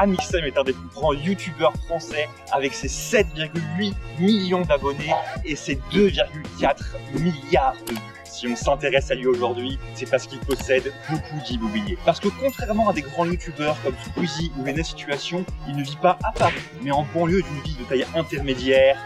Amixem est un des plus grands youtubeurs français avec ses 7,8 millions d'abonnés et ses 2,4 milliards de vues. Si on s'intéresse à lui aujourd'hui, c'est parce qu'il possède beaucoup d'immobilier. Parce que contrairement à des grands youtubeurs comme Squeezie ou Lena Situation, il ne vit pas à Paris, mais en banlieue d'une ville de taille intermédiaire,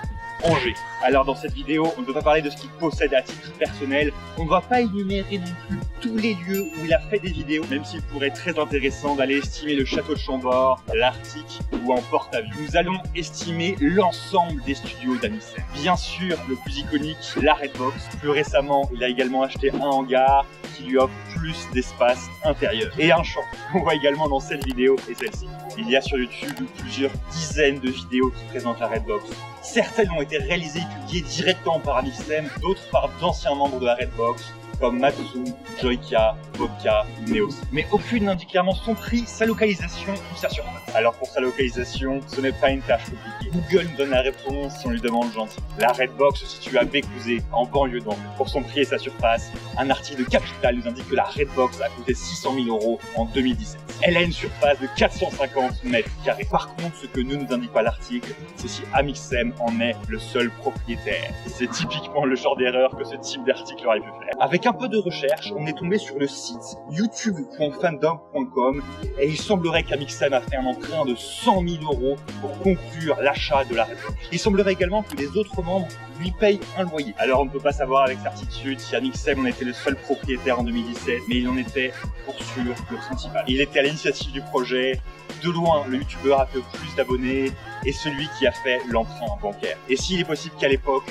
Angers. Alors dans cette vidéo, on ne peut pas parler de ce qu'il possède à titre personnel, on ne va pas énumérer non plus tous les lieux où il a fait des vidéos, même s'il pourrait être très intéressant d'aller estimer le château de Chambord, l'Arctique ou en Porte-Avions. Nous allons estimer l'ensemble des studios d'Amixem. Bien sûr, le plus iconique, la Redbox. Plus récemment, il a également acheté un hangar qui lui offre plus d'espace intérieur et un champ. On voit également dans cette vidéo et celle-ci. Il y a sur YouTube plusieurs dizaines de vidéos qui présentent la Redbox. Certaines ont été réalisées et publiées directement par Amixem, d'autres par d'anciens membres de la Redbox, comme Matsu, Joyka, Vodka, Neos. Mais aucune n'indique clairement son prix, sa localisation ou sa surface. Alors pour sa localisation, ce n'est pas une tâche compliquée. Google nous donne la réponse si on lui demande gentil. La Redbox se situe à Bécouzé, en banlieue d'Angers. Pour son prix et sa surface, un article de Capital nous indique que la Redbox a coûté 600 000 € en 2017. Elle a une surface de 450 mètres carrés. Par contre, ce que ne nous indique pas l'article, c'est si Amixem en est le seul propriétaire. C'est typiquement le genre d'erreur que ce type d'article aurait pu faire. Avec un peu de recherche, on est tombé sur le site youtube.fandom.com et il semblerait qu'Amixem a fait un emprunt de 100 000 € pour conclure l'achat de la Redbox. Il semblerait également que les autres membres lui payent un loyer. Alors on ne peut pas savoir avec certitude si Amixem en était le seul propriétaire en 2017, mais il en était pour sûr le principal. Il était à l'initiative du projet. De loin, le youtubeur a fait plus d'abonnés et celui qui a fait l'emprunt bancaire. Et s'il est possible qu'à l'époque,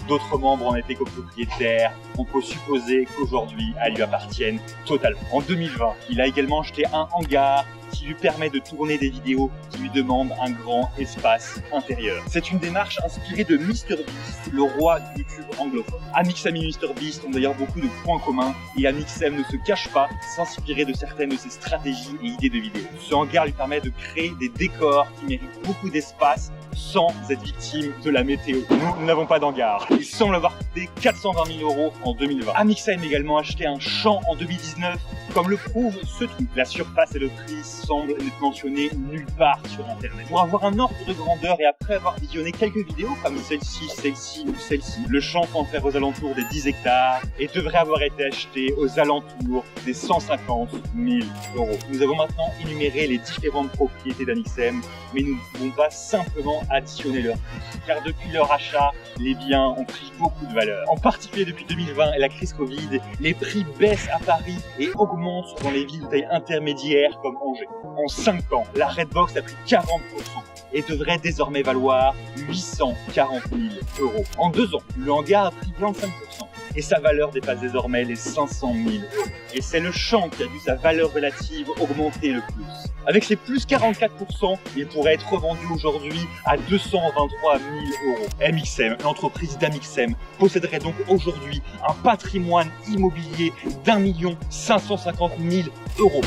d'autres membres en étaient copropriétaires, on peut supposer qu'aujourd'hui, elles lui appartiennent totalement. En 2020, il a également acheté un hangar qui lui permet de tourner des vidéos qui lui demandent un grand espace intérieur. C'est une démarche inspirée de MrBeast, le roi du YouTube anglophone. Amixem et MrBeast ont d'ailleurs beaucoup de points communs et Amixem ne se cache pas s'inspirer de certaines de ses stratégies et idées de vidéos. Ce hangar lui permet de créer des décors qui méritent beaucoup d'espace sans être victime de la météo. Nous n'avons pas d'hangar. Il semble avoir coûté 420 000 € en 2020. Amixem a également acheté un champ en 2019, comme le prouve ce truc. La surface et le prix semblent n'être mentionnés nulle part sur internet. Pour avoir un ordre de grandeur et après avoir visionné quelques vidéos comme celle-ci, celle-ci ou celle-ci, le champ peut en faire aux alentours des 10 hectares et devrait avoir été acheté aux alentours des 150 000 €. Nous avons maintenant énuméré les différentes propriétés d'Amixem, mais nous ne pouvons pas simplement additionner leur prix, car depuis leur achat, les biens ont pris beaucoup de valeur. En particulier depuis 2020 et la crise Covid, les prix baissent à Paris et augmentent dans les villes de taille intermédiaire comme Angers. En 5 ans, la Redbox a pris 40% et devrait désormais valoir 840 000 €. En 2 ans, le hangar a pris 25% et sa valeur dépasse désormais les 500 000 €. Et c'est le champ qui a vu sa valeur relative augmenter le plus. Avec ses plus 44%, il pourrait être revendu aujourd'hui à 223 000 €. Amixem, l'entreprise d'Amixem, posséderait donc aujourd'hui un patrimoine immobilier d'1 550 000 €.